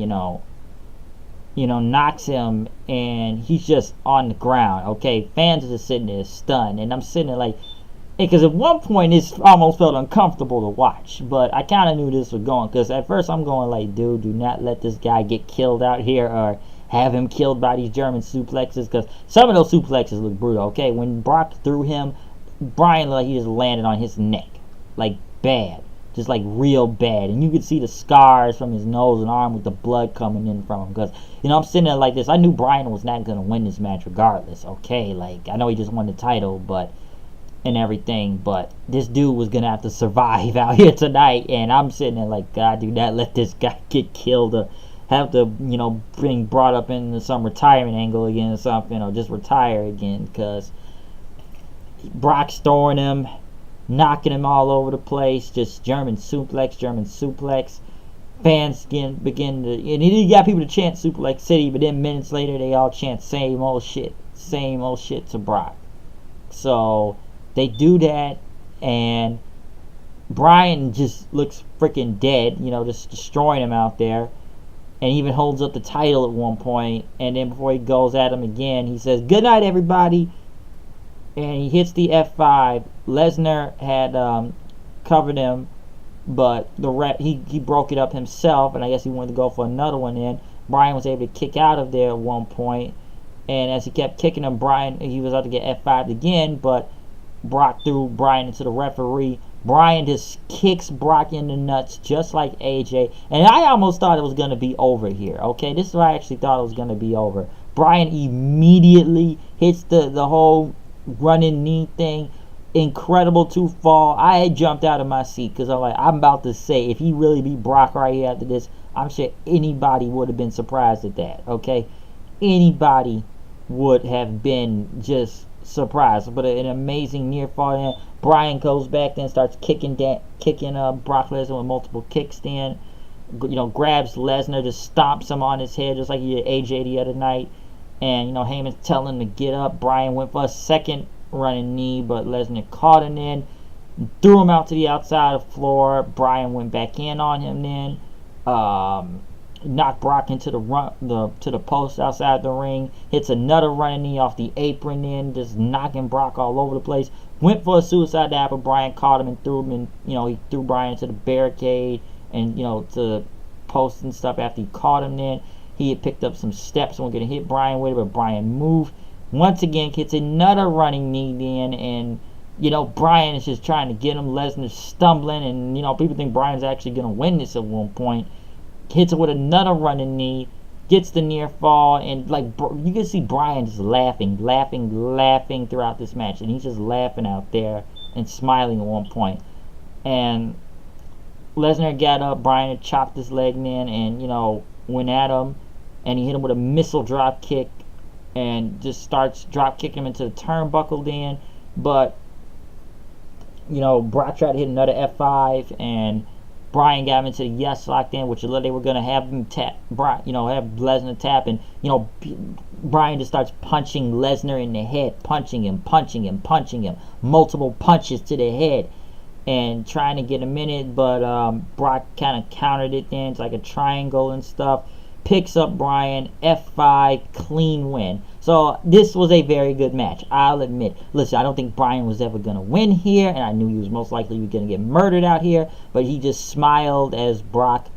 knocks him, and he's just on the ground. Okay, fans are just sitting there stunned, and I'm sitting there like, because at one point this almost felt uncomfortable to watch, but I kind of knew this was going, because at first I'm going like, dude, do not let this guy get killed out here, or have him killed by these German suplexes, because some of those suplexes look brutal. Okay, when Brock threw him, Bryan looked like he just landed on his neck, like bad, just like real bad, and you could see the scars from his nose and arm with the blood coming in from him. Because I'm sitting there like this. I knew Bryan was not gonna win this match regardless. Okay, like I know he just won the title, and everything, but this dude was gonna have to survive out here tonight, and I'm sitting there like, God, do not let this guy get killed. Have to, being brought up into some retirement angle again or something, or just retire again, because Brock's throwing him, knocking him all over the place, just German suplex. Fans begin to, and he got people to chant Suplex City, but then minutes later they all chant same old shit to Brock. So they do that, and Bryan just looks freaking dead, just destroying him out there. And even holds up the title at one point, and then before he goes at him again, he says, "Good night, everybody," and he hits the F5. Lesnar had covered him, but the ref, he broke it up himself, and I guess he wanted to go for another one in. Bryan was able to kick out of there at one point, and as he kept kicking him, he was about to get F5'd again, but Brock threw Bryan into the referee. Bryan just kicks Brock in the nuts just like AJ. And I almost thought it was going to be over here. Okay, this is why I actually thought it was going to be over. Bryan immediately hits the whole running knee thing. incredible to fall. I had jumped out of my seat because I'm about to say, if he really beat Brock right here after this, I'm sure anybody would have been surprised at that. Okay, anybody would have been just surprised. But an amazing near fall. Bryan goes back then, starts kicking Brock Lesnar with multiple kicks. Then, grabs Lesnar, just stomps him on his head, just like he did AJ the other night. And Heyman's telling him to get up. Bryan went for a second running knee, but Lesnar caught him in, threw him out to the outside of the floor. Bryan went back in on him then, knocked Brock into the post outside the ring, hits another running knee off the apron then, just knocking Brock all over the place. Went for a suicide dive, but Bryan caught him and threw him in, he threw Bryan into the barricade and to the post and stuff after he caught him then. He had picked up some steps and was going to hit Bryan with it, but Bryan moved. Once again, gets another running knee then, and, Bryan is just trying to get him. Lesnar's stumbling, and, people think Bryan's actually going to win this at one point. Hits it with another running knee, gets the near fall, and, you can see Bryan just laughing throughout this match, and he's just laughing out there and smiling at one point. And Lesnar got up, Bryan had chopped his leg in, and, went at him, and he hit him with a missile drop kick, and just starts drop kicking him into the turnbuckle then. But Brock tried to hit another F5, and Bryan got him into the yes lock then, which they were gonna have him tap, have Lesnar tap, and Bryan just starts punching Lesnar in the head, punching him, multiple punches to the head, and trying to get him in it. But Brock kind of countered it then. It's like a triangle and stuff. Picks up Bryan, F5, clean win. So this was a very good match, I'll admit. Listen, I don't think Bryan was ever going to win here, and I knew he was most likely going to get murdered out here, but he just smiled as Brock,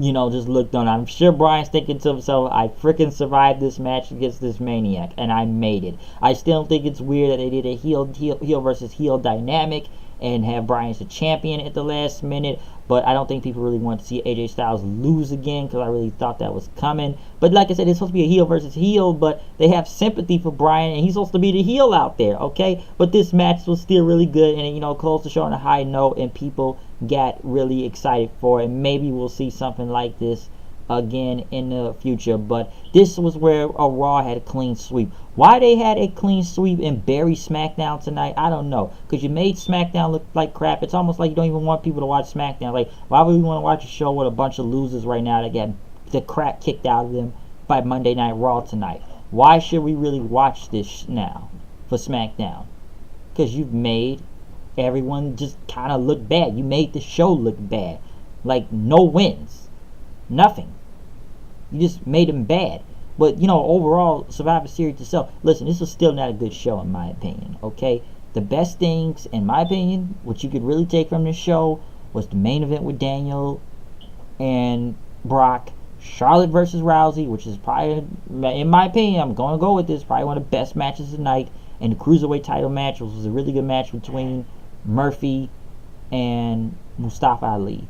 just looked on. I'm sure Bryan's thinking to himself, I freaking survived this match against this maniac, and I made it. I still think it's weird that they did a heel versus heel dynamic and have Bryan as the champion at the last minute, but I don't think people really want to see AJ Styles lose again, because I really thought that was coming. But like I said, it's supposed to be a heel versus heel, but they have sympathy for Bryan, and he's supposed to be the heel out there, okay? But this match was still really good, and closed the show on a high note, and people got really excited for it. Maybe we'll see something like this again in the future, but this was where a Raw had a clean sweep. Why they had a clean sweep and bury SmackDown tonight, I don't know, because you made SmackDown look like crap. It's almost like you don't even want people to watch SmackDown. Like, why would we want to watch a show with a bunch of losers right now that got the crap kicked out of them by Monday Night Raw tonight? Why should we really watch this now for SmackDown? Because you've made everyone just kind of look bad. You made the show look bad. Like, no wins, nothing. You just made them bad. But, overall, Survivor Series itself, listen, this was still not a good show in my opinion, okay? The best things, in my opinion, what you could really take from this show was the main event with Daniel and Brock, Charlotte versus Rousey, which is probably, in my opinion, I'm going to go with this, probably one of the best matches tonight, and the Cruiserweight title match, which was a really good match between Murphy and Mustafa Ali,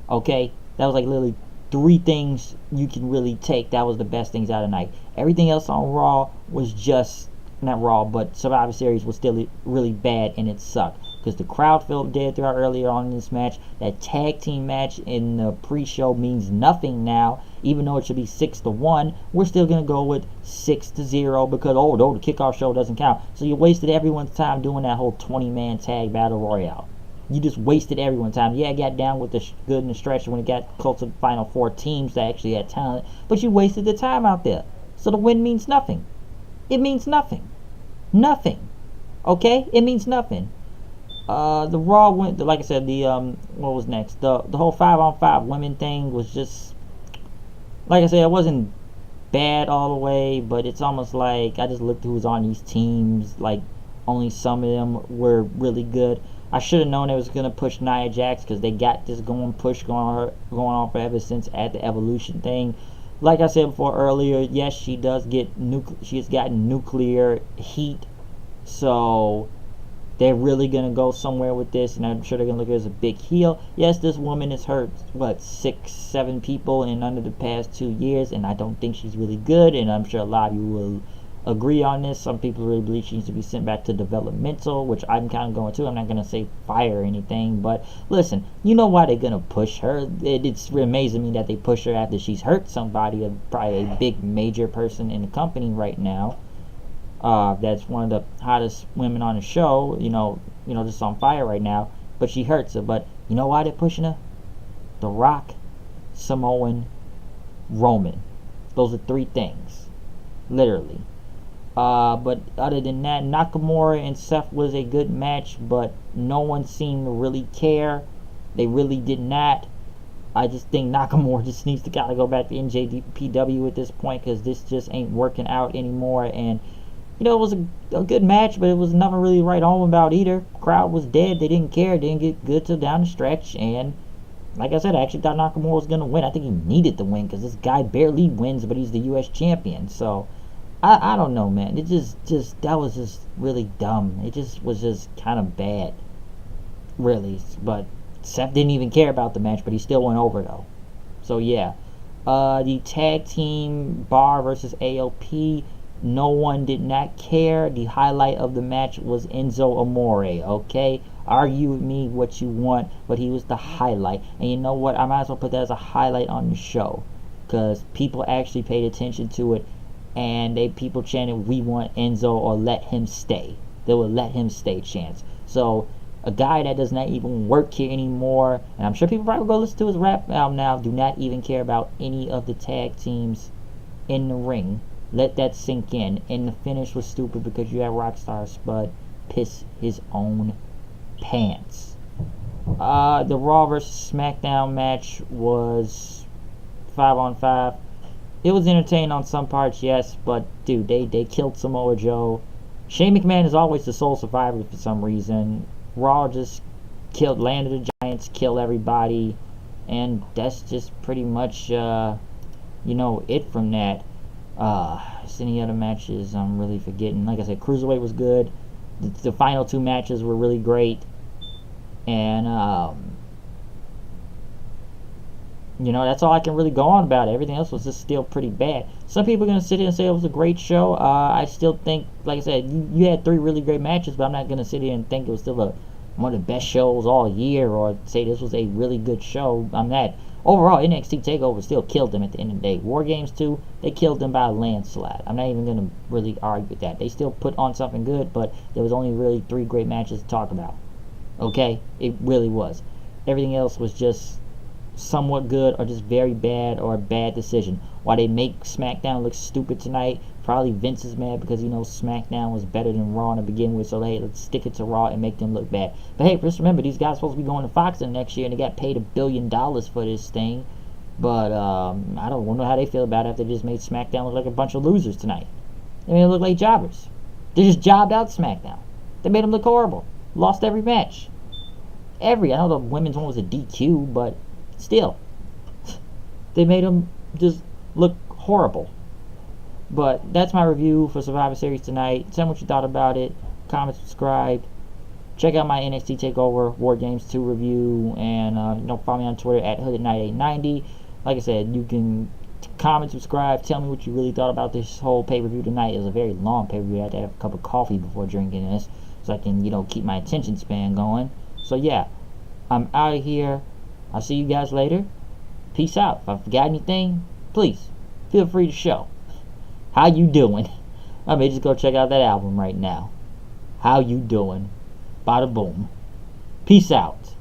okay? That was like literally 3 things you can really take. That was the best things out of the night. Everything else on Raw was just, not Raw, but Survivor Series was still really bad, and it sucked. Because the crowd felt dead throughout earlier on in this match. That tag team match in the pre-show means nothing now. Even though it should be 6-1, we're still going to go with 6-0 because, the kickoff show doesn't count. So you wasted everyone's time doing that whole 20-man tag battle royale. You just wasted everyone's time. Yeah, I got down with the good and the stretch when it got close to the final 4 teams that actually had talent, but you wasted the time out there. So the win means nothing. It means nothing. Nothing. Okay? It means nothing. The Raw went, like I said, what was next? The whole 5-on-5 women thing was just, like I said, it wasn't bad all the way, but it's almost like I just looked who was on these teams, like only some of them were really good. I should have known they was going to push Nia Jax because they got this going on forever since at the Evolution thing. Like I said before earlier, yes, she has gotten nuclear heat, so they're really going to go somewhere with this, and I'm sure they're going to look at it as a big heel. Yes, this woman has hurt, 6-7 people in under the past 2 years, and I don't think she's really good, and I'm sure a lot of you will agree on this. Some people really believe she needs to be sent back to developmental, which I'm kind of going to. I'm not going to say fire or anything, but listen, you know why they're going to push her. It's amazing me that they push her after she's hurt somebody, probably a big major person in the company right now. That's one of the hottest women on the show, just on fire right now. But she hurts her. But you know why they're pushing her? The Rock, Samoan, Roman. Those are three things, literally. But other than that, Nakamura and Seth was a good match, but no one seemed to really care. They really did not. I just think Nakamura just needs to gotta go back to NJPW at this point, because this just ain't working out anymore. And it was a good match, but it was nothing really to write home about either. Crowd was dead. They didn't care. It didn't get good till down the stretch. And like I said, I actually thought Nakamura was gonna win. I think he needed the win, because this guy barely wins, but he's the U.S. champion. So I don't know, man. It just that was just really dumb. It just was just kind of bad, really. But Seth didn't even care about the match, but he still went over though. So yeah, the tag team Bar versus AOP. No one did not care. The highlight of the match was Enzo Amore. Okay, argue with me what you want, but he was the highlight. And you know what? I might as well put that as a highlight on the show, because people actually paid attention to it. And people chanted, "We want Enzo," or "Let him stay." They would "Let him stay" chants. So a guy that does not even work here anymore, and I'm sure people probably go listen to his rap album now, do not even care about any of the tag teams in the ring. Let that sink in. And the finish was stupid, because you had Rockstar Spud piss his own pants. The Raw versus SmackDown match was 5-on-5. It was entertaining on some parts, yes, but dude, they killed Samoa Joe. Shane McMahon is always the sole survivor for some reason. Raw just landed the Giants, killed everybody, and that's just pretty much it from that. Is any other matches I'm really forgetting? Like I said, Cruiserweight was good. The final two matches were really great, and that's all I can really go on about it. Everything else was just still pretty bad. Some people are going to sit here and say it was a great show. I still think, like I said, you had three really great matches, but I'm not going to sit here and think it was still one of the best shows all year, or say this was a really good show. I'm not. Overall, NXT TakeOver still killed them at the end of the day. War Games 2, they killed them by a landslide. I'm not even going to really argue with that. They still put on something good, but there was only really three great matches to talk about. Okay? It really was. Everything else was just somewhat good, or just very bad, or a bad decision. While they make SmackDown look stupid tonight, probably Vince is mad because he knows SmackDown was better than Raw to begin with, so hey, let's stick it to Raw and make them look bad. But hey, just remember, these guys are supposed to be going to Fox next year, and they got paid $1 billion for this thing. But I don't know how they feel about it after they just made SmackDown look like a bunch of losers tonight. They made it look like jobbers. They just jobbed out SmackDown. They made them look horrible. Lost every match. I know the women's one was a DQ, but still, they made them just look horrible. But that's my review for Survivor Series tonight. Tell me what you thought about it. Comment, subscribe. Check out my NXT TakeOver War Games 2 review. And follow me on Twitter at HoodedKnight890. Like I said, you can comment, subscribe. Tell me what you really thought about this whole pay-per-view tonight. It was a very long pay-per-view. I had to have a cup of coffee before drinking this, so I can, keep my attention span going. So yeah, I'm out of here. I'll see you guys later. Peace out. If I forgot anything, please feel free to show. How you doing? I may just go check out that album right now. How you doing? Bada boom. Peace out.